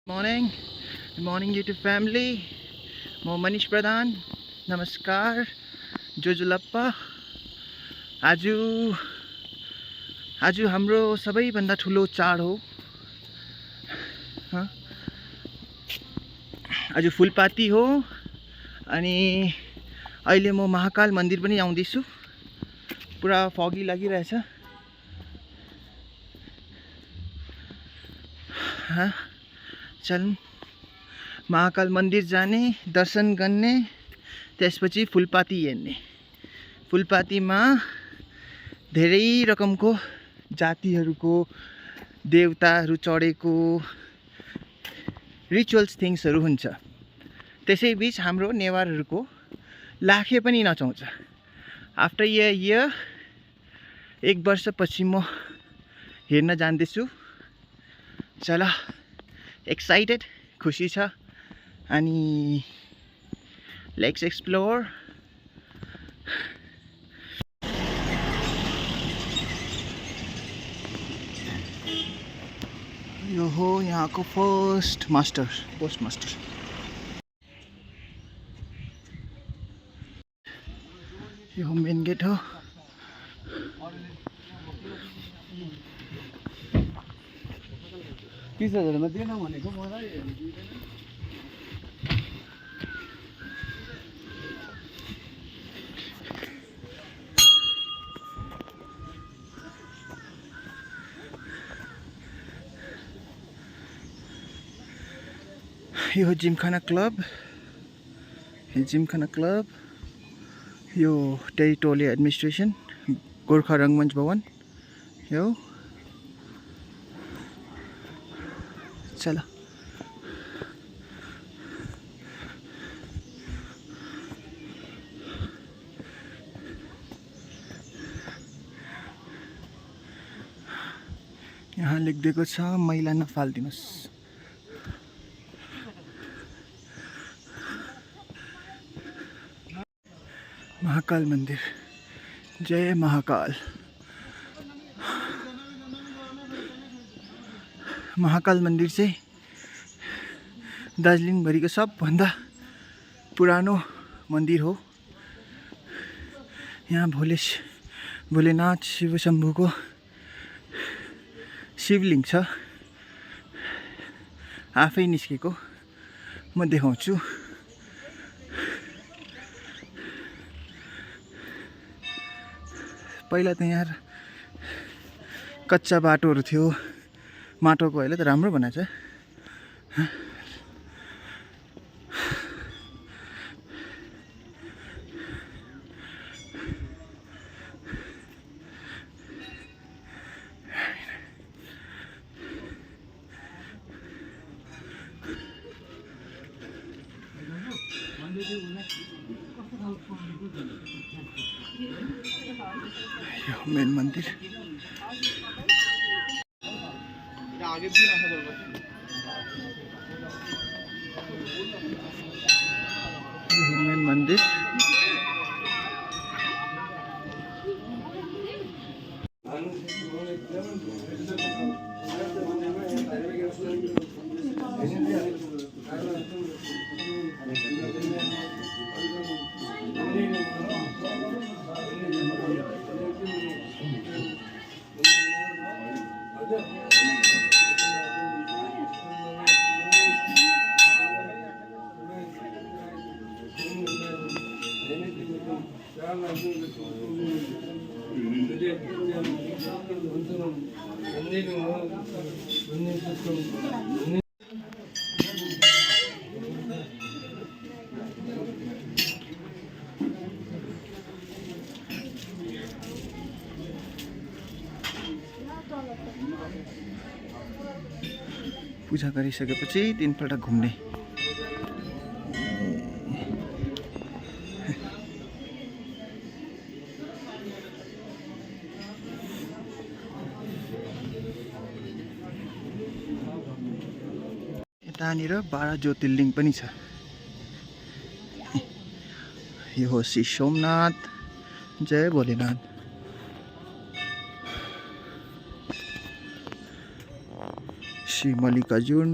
Morning good morning YouTube family म मनिष प्रधान नमस्कार जोजुलप्पा आज आज हाम्रो सबैभन्दा ठुलो चाड हो आज फुलपाती हो अनि अहिले म महाकाल मन्दिर पनि आउँदैछु पुरा फगी लागिरहेछ चल महाकाल मन्दिर जाने दर्शन गर्ने त्यसपछि फुलपाती हेर्ने फुलपातीमा धेरै रकमको जातिहरूको देवताहरू चढेको रिचुअल्स थिङ्सहरू हुन्छ त्यसैबीच हाम्रो नेवारहरूको लाखे पनि नचाउँछ आफ्टर इयर एक वर्षपछि म हेर्न जान्दैछु चल एक्साइटेड खुसी छ अनि लेट्स एक्सप्लोर यो हो यहाँको पोस्ट मास्टर यो मेन गेट हो यो जिमखाना क्लब यो टेरिटोरियल एडमिनिस्ट्रेसन गोर्खा रङ्गमञ्च भवन यो चलो यहाँ लेखिदिएको छ मैला नफाल्दिनुस् महाकाल मन्दिर जय महाकाल महाकाल मन्दिर चाहिँ दार्जिलिङभरिको सबभन्दा पुरानो मन्दिर हो यहाँ भोलेनाथ शिवशम्भुको शिवलिङ्ग छ आफै निस्केको म देखाउँछु पहिला त यहाँ कच्चा बाटोहरू थियो माटोको अहिले त राम्रो बनाएको छ यो मेन मन्दिर मेन मन्दिर पूजा गरिसकेपछि तीनपल्ट घुम्ने यतानिर 12 ज्योतिर्लिङ्ग पनि छ यो हो श्री सोमनाथ जय भोलेनाथ श्री मल्लिकार्जुन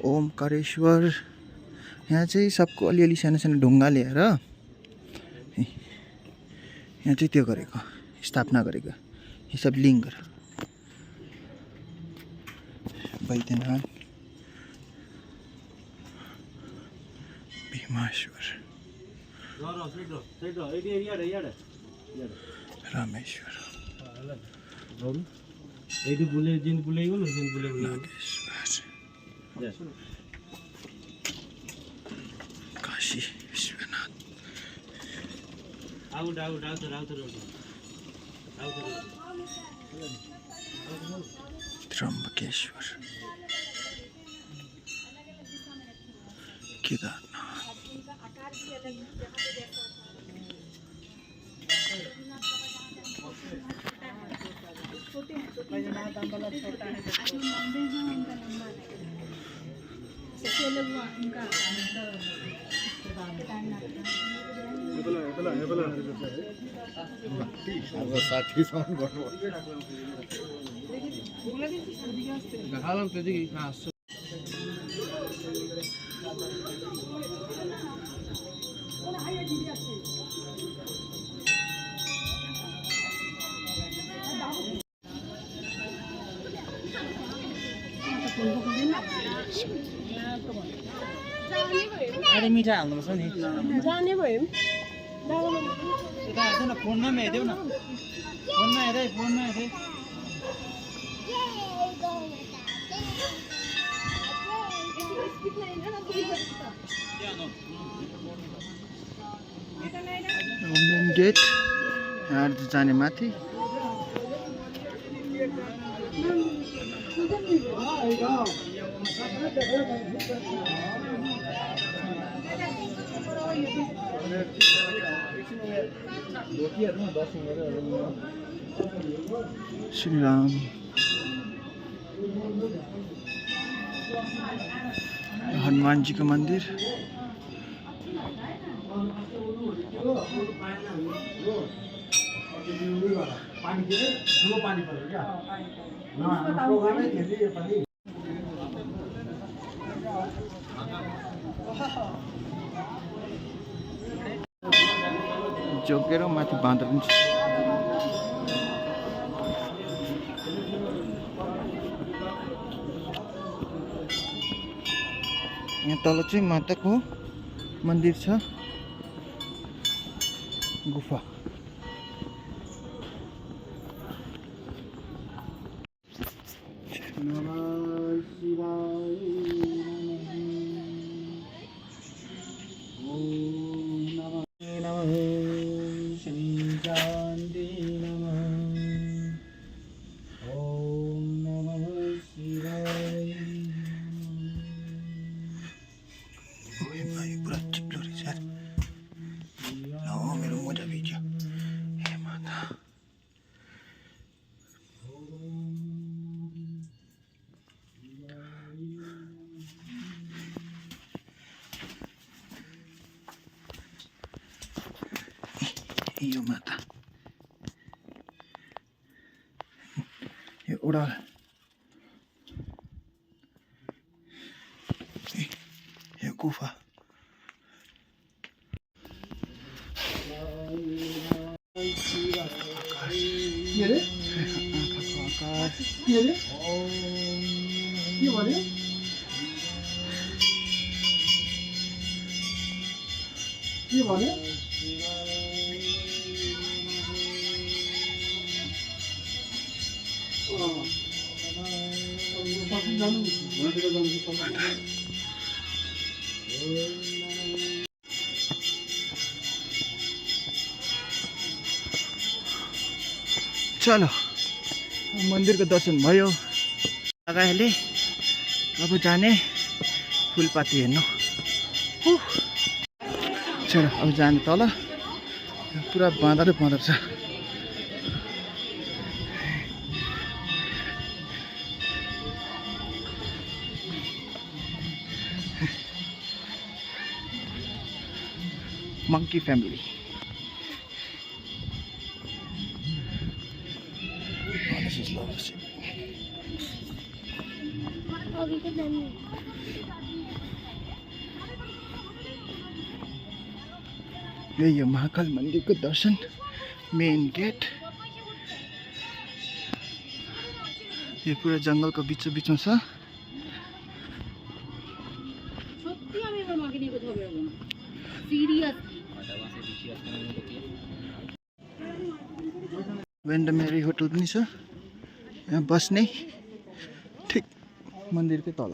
ओमकारेश्वर। यहाँ चाहिँ सबको अलिअलि सानो सानो ढुङ्गा ल्याएर यहाँ चाहिँ त्यो गरेको, स्थापना गरेको, यो सब लिङ्ग वैद्यनाथ भीमेश्वर रामेश्वर काशी विश्वनाथ त्र्यंबकेश्वर केदारनाथ अरे मिठा हाल्नुपर्छ नि जाने भयो फोनमा हेर्दै न फोनमा हेर्दै गेट जाने माथि श्री राम हनुमान जी का मंदिर जोगेर माथि बाँदर पनि छ यहाँ तल चाहिँ माताको मन्दिर छ गुफा यो माता यो ओडाल यो गुफा चलो मंदिर को दर्शन भयो लगाएले अब जाने फुलपाती हेर्नु चलो अब जाने तल पुरा बाँदर छ monkey family. Oh, this is lovely. यही हो महाकाल मन्दिरको दर्शन, मेन गेट। यो पुरा जङ्गलको बिचमा छ। वेन्डमेरी होटल पनि छ यहाँ बस्ने, ठिक मन्दिरकै तल।